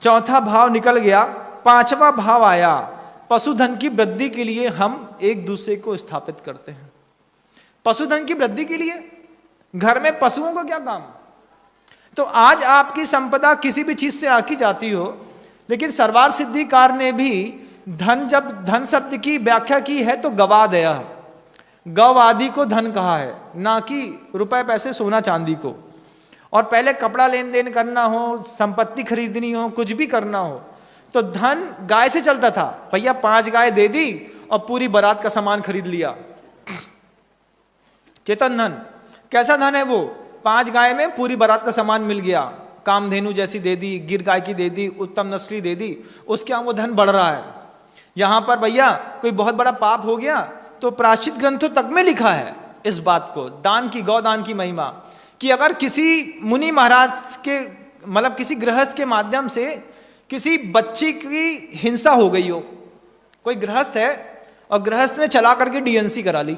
चौथा भाव निकल गया, पांचवा भाव आया, पशुधन की वृद्धि के लिए हम एक दूसरे को स्थापित करते हैं। पशुधन की वृद्धि के लिए घर में पशुओं का क्या काम? तो आज आपकी संपदा किसी भी चीज से आकी जाती हो, लेकिन सरवार सिद्धिकार ने भी धन, जब धन शब्द की व्याख्या की है तो गवा दया, गौ आदि को धन कहा है, ना कि रुपए पैसे सोना चांदी को। और पहले कपड़ा लेन देन करना हो, संपत्ति खरीदनी हो, कुछ भी करना हो तो धन गाय से चलता था। भैया 5 गाय दे दी और पूरी बारात का सामान खरीद लिया। चेतन धन कैसा धन है वो? 5 गाय में पूरी बारात का सामान मिल गया, कामधेनु जैसी दे दी, गिर गाय की दे दी, उत्तम नस्ली दे दी, उसके यहाँ वो धन बढ़ रहा है। यहां पर भैया कोई बहुत बड़ा पाप हो गया तो प्रायश्चित ग्रंथों तक में लिखा है इस बात को, दान की, गौदान की महिमा, कि अगर किसी मुनि महाराज के, मतलब किसी गृहस्थ के माध्यम से किसी बच्ची की हिंसा हो गई हो, कोई गृहस्थ है और गृहस्थ ने चला करके डीएनसी करा ली,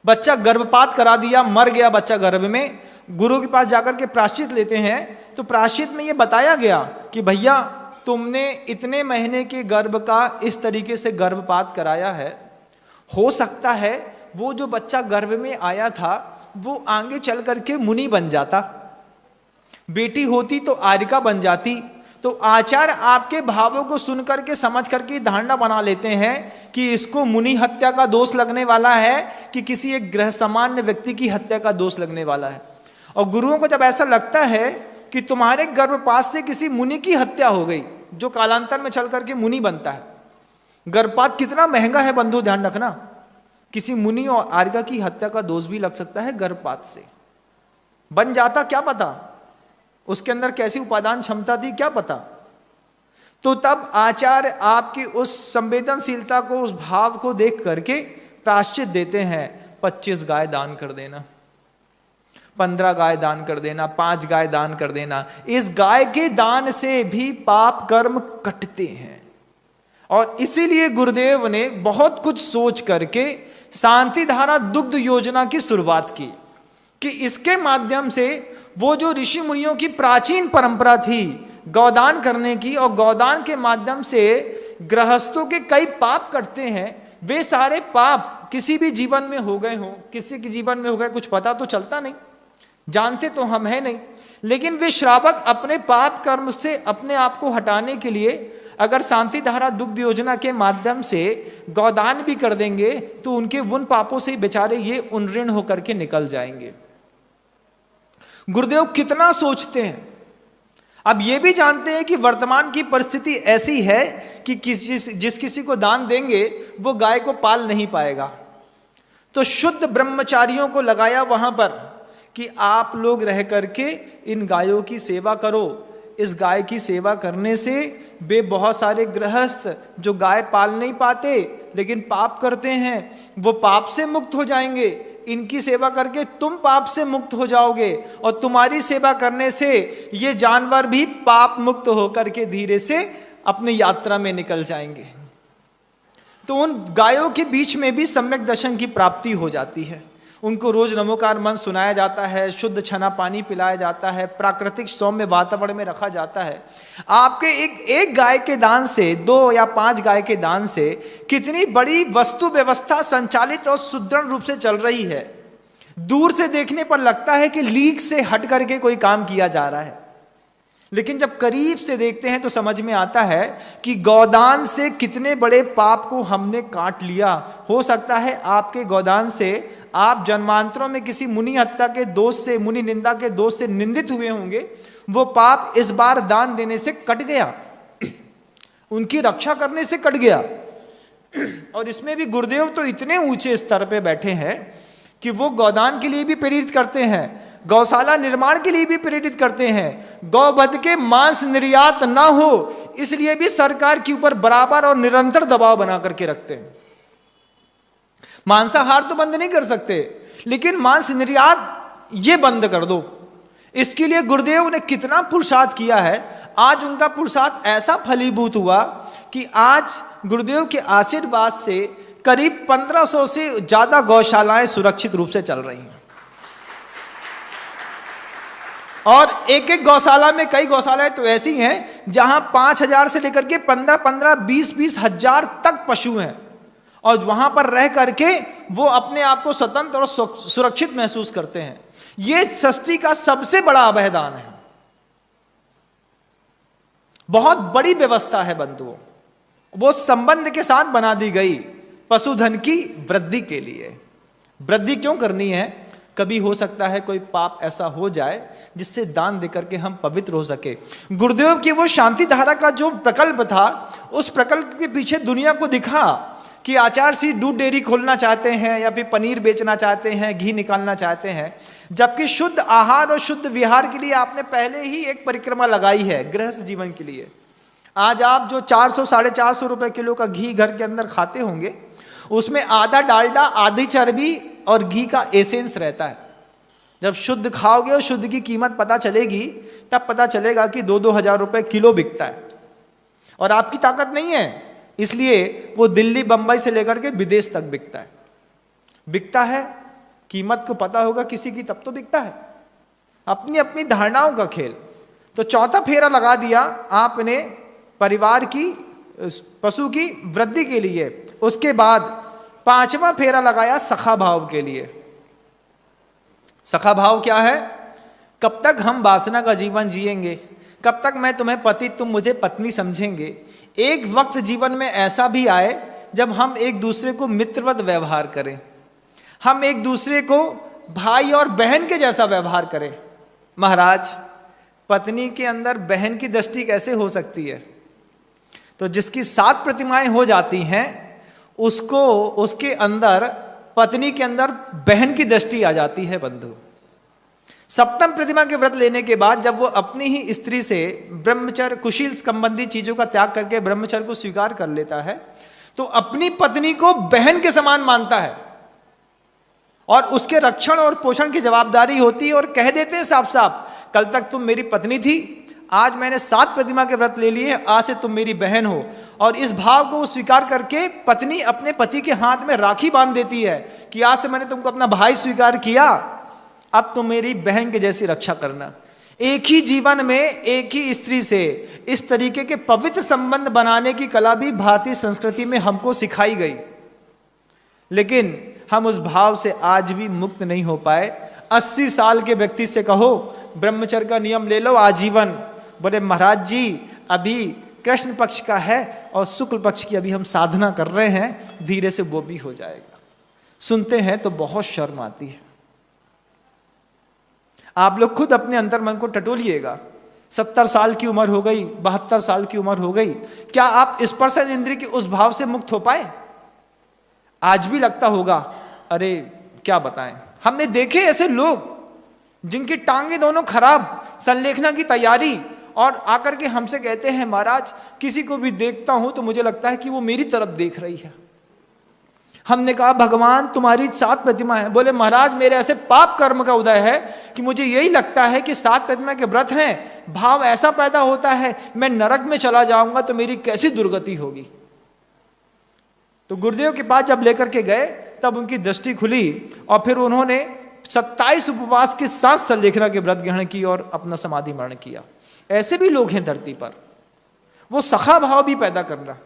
बच्चा गर्भपात करा दिया, मर गया बच्चा गर्भ में, गुरु के पास जाकर के प्रायश्चित लेते हैं तो प्रायश्चित में ये बताया गया कि भैया तुमने इतने महीने के गर्भ का इस तरीके से गर्भपात कराया है, हो सकता है वो जो बच्चा गर्भ में आया था वो आगे चल करके मुनि बन जाता, बेटी होती तो आर्यिका बन जाती। तो आचार्य आपके भावों को सुन करके, समझ करके धारणा बना लेते हैं कि इसको मुनि हत्या का दोष लगने वाला है कि किसी एक ग्रह सामान्य व्यक्ति की हत्या का दोष लगने वाला है। और गुरुओं को जब ऐसा लगता है कि तुम्हारे गर्भपात से किसी मुनि की हत्या हो गई, जो कालांतर में चल करके मुनि बनता है, गर्भपात कितना महंगा है बंधु, ध्यान रखना, किसी मुनि और आर्यिका की हत्या का दोष भी लग सकता है गर्भपात से। बन जाता क्या पता, उसके अंदर कैसी उपादान क्षमता थी क्या पता। तो तब आचार्य आपकी उस संवेदनशीलता को, उस भाव को देख करके प्रायश्चित देते हैं, 25 गाय दान कर देना, 15 गाय दान कर देना, 5 गाय दान कर देना। इस गाय के दान से भी पाप कर्म कटते हैं। और इसीलिए गुरुदेव ने बहुत कुछ सोच करके शांति धारा दुग्ध योजना की शुरुआत की, कि इसके माध्यम से वो जो ऋषि मुनियों की प्राचीन परंपरा थी गौदान करने की, और गौदान के माध्यम से गृहस्थों के कई पाप कटते हैं, वे सारे पाप किसी भी जीवन में हो गए हों, किसी के जीवन में हो गए, कुछ पता तो चलता नहीं, जानते तो हम है नहीं, लेकिन वे श्रावक अपने पाप कर्म से अपने आप को हटाने के लिए अगर शांति धारा दुग्ध योजना के माध्यम से गौदान भी कर देंगे तो उनके उन पापों से बेचारे ये उन्ऋण होकर के निकल जाएंगे। गुरुदेव कितना सोचते हैं। अब ये भी जानते हैं कि वर्तमान की परिस्थिति ऐसी है कि जिस किसी को दान देंगे वो गाय को पाल नहीं पाएगा, तो शुद्ध ब्रह्मचारियों को लगाया वहां पर कि आप लोग रह करके इन गायों की सेवा करो। इस गाय की सेवा करने से वे बहुत सारे गृहस्थ जो गाय पाल नहीं पाते लेकिन पाप करते हैं, वो पाप से मुक्त हो जाएंगे। इनकी सेवा करके तुम पाप से मुक्त हो जाओगे, और तुम्हारी सेवा करने से ये जानवर भी पाप मुक्त होकर के धीरे से अपनी यात्रा में निकल जाएंगे। तो उन गायों के बीच में भी सम्यक दर्शन की प्राप्ति हो जाती है। उनको रोज नमोकार मंत्र सुनाया जाता है, शुद्ध छना पानी पिलाया जाता है, प्राकृतिक सौम्य वातावरण में रखा जाता है। आपके एक गाय के दान से, 2 या 5 गाय के दान से कितनी बड़ी वस्तु व्यवस्था संचालित और सुदृढ़ रूप से चल रही है। दूर से देखने पर लगता है कि लीक से हट करके कोई काम किया जा रहा है, लेकिन जब करीब से देखते हैं तो समझ में आता है कि गौदान से कितने बड़े पाप को हमने काट लिया। हो सकता है आपके गौदान से आप जन्मांतरों में किसी मुनि हत्या के दोष से, मुनि निंदा के दोष से निंदित हुए होंगे, वो पाप इस बार दान देने से कट गया, उनकी रक्षा करने से कट गया। और इसमें भी गुरुदेव तो इतने ऊंचे स्तर पे बैठे हैं कि वो गौदान के लिए भी प्रेरित करते हैं, गौशाला निर्माण के लिए भी प्रेरित करते हैं, गौवध के मांस निर्यात ना हो इसलिए भी सरकार के ऊपर बराबर और निरंतर दबाव बना करके रखते हैं। मांसाहार तो बंद नहीं कर सकते, लेकिन मांस निर्यात ये बंद कर दो। इसके लिए गुरुदेव ने कितना पुरुषार्थ किया है। आज उनका पुरुषार्थ ऐसा फलीभूत हुआ कि आज गुरुदेव के आशीर्वाद से करीब 1500 से ज्यादा गौशालाएं सुरक्षित रूप से चल रही हैं। और एक एक गौशाला में, कई गौशालाएं तो ऐसी हैं जहां 5,000 से लेकर के 15,15, 20,20 हजार तक पशु हैं, और वहां पर रह करके वो अपने आप को स्वतंत्र और सुरक्षित महसूस करते हैं। ये सृष्टि का सबसे बड़ा अभयदान है, बहुत बड़ी व्यवस्था है बंधुओं। वो संबंध के साथ बना दी गई पशुधन की वृद्धि के लिए। वृद्धि क्यों करनी है? कभी हो सकता है कोई पाप ऐसा हो जाए जिससे दान देकर के हम पवित्र हो सके। गुरुदेव की वो शांति धारा का जो प्रकल्प था, उस प्रकल्प के पीछे दुनिया को दिखा कि आचार्य श्री दूध डेयरी खोलना चाहते हैं या फिर पनीर बेचना चाहते हैं, घी निकालना चाहते हैं, जबकि शुद्ध आहार और शुद्ध विहार के लिए आपने पहले ही एक परिक्रमा लगाई है गृहस्थ जीवन के लिए। आज आप जो 400 450 रुपए किलो का घी घर के अंदर खाते होंगे, उसमें आधा डालडा, आधी चर्बी और घी का एसेंस रहता है। जब शुद्ध खाओगे और शुद्ध की कीमत पता चलेगी, तब पता चलेगा कि 2-2 हजार रुपए किलो बिकता है। और आपकी ताकत नहीं है, इसलिए वो दिल्ली बंबई से लेकर के विदेश तक बिकता है। बिकता है, कीमत को पता होगा किसी की, तब तो बिकता है। अपनी अपनी धारणाओं का खेल। तो चौथा फेरा लगा दिया आपने परिवार की, पशु की वृद्धि के लिए। उसके बाद 5वां फेरा लगाया सखा भाव के लिए। सखा भाव क्या है? कब तक हम वासना का जीवन जिएंगे, कब तक मैं तुम्हें पति, तुम मुझे पत्नी समझेंगे। एक वक्त जीवन में ऐसा भी आए जब हम एक दूसरे को मित्रवत व्यवहार करें, हम एक दूसरे को भाई और बहन के जैसा व्यवहार करें। महाराज, पत्नी के अंदर बहन की दृष्टि कैसे हो सकती है? तो जिसकी 7 प्रतिमाएं हो जाती हैं, उसको, उसके अंदर, पत्नी के अंदर बहन की दृष्टि आ जाती है बंधु। 7वीं प्रतिमा के व्रत लेने के बाद जब वो अपनी ही स्त्री से ब्रह्मचर्य, कुशील संबंधी चीजों का त्याग करके ब्रह्मचर्य को स्वीकार कर लेता है, तो अपनी पत्नी को बहन के समान मानता है और उसके रक्षण और पोषण की जवाबदारी होती है। और कह देते हैं साफ साफ, कल तक तुम मेरी पत्नी थी, आज मैंने 7 प्रतिमा के व्रत ले लिए, आज से तुम मेरी बहन हो। और इस भाव को स्वीकार करके पत्नी अपने पति के हाथ में राखी बांध देती है कि आज से मैंने तुमको अपना भाई स्वीकार किया, अब तुम मेरी बहन के जैसी रक्षा करना। एक ही जीवन में एक ही स्त्री से इस तरीके के पवित्र संबंध बनाने की कला भी भारतीय संस्कृति में हमको सिखाई गई, लेकिन हम उस भाव से आज भी मुक्त नहीं हो पाए। 80 साल के व्यक्ति से कहो ब्रह्मचर्य का नियम ले लो आजीवन, बोले महाराज जी अभी कृष्ण पक्ष का है और शुक्ल पक्ष की अभी हम साधना कर रहे हैं, धीरे से वो भी हो जाएगा। सुनते हैं तो बहुत शर्म आती है। आप लोग खुद अपने अंतर मन को टटोलिएगा। 70 साल की उम्र हो गई, 72 साल की उम्र हो गई, क्या आप स्पर्शन इंद्रिय के उस भाव से मुक्त हो पाए? आज भी लगता होगा, अरे क्या बताएं। हमने देखे ऐसे लोग जिनकी टांगे दोनों खराब, संलेखना की तैयारी, और आकर के हमसे कहते हैं महाराज किसी को भी देखता हूं तो मुझे लगता है कि वो मेरी तरफ देख रही है। हमने कहा भगवान तुम्हारी 7 प्रतिमा है। बोले महाराज मेरे ऐसे पाप कर्म का उदय है कि मुझे यही लगता है कि 7 प्रतिमा के व्रत हैं, भाव ऐसा पैदा होता है मैं नरक में चला जाऊंगा तो मेरी कैसी दुर्गति होगी। तो गुरुदेव के पास जब लेकर के गए तब उनकी दृष्टि खुली और फिर उन्होंने 27 उपवास के साथ संलेखना के व्रत ग्रहण की और अपना समाधि मरण किया। ऐसे भी लोग हैं धरती पर। वो सखा भाव भी पैदा करना,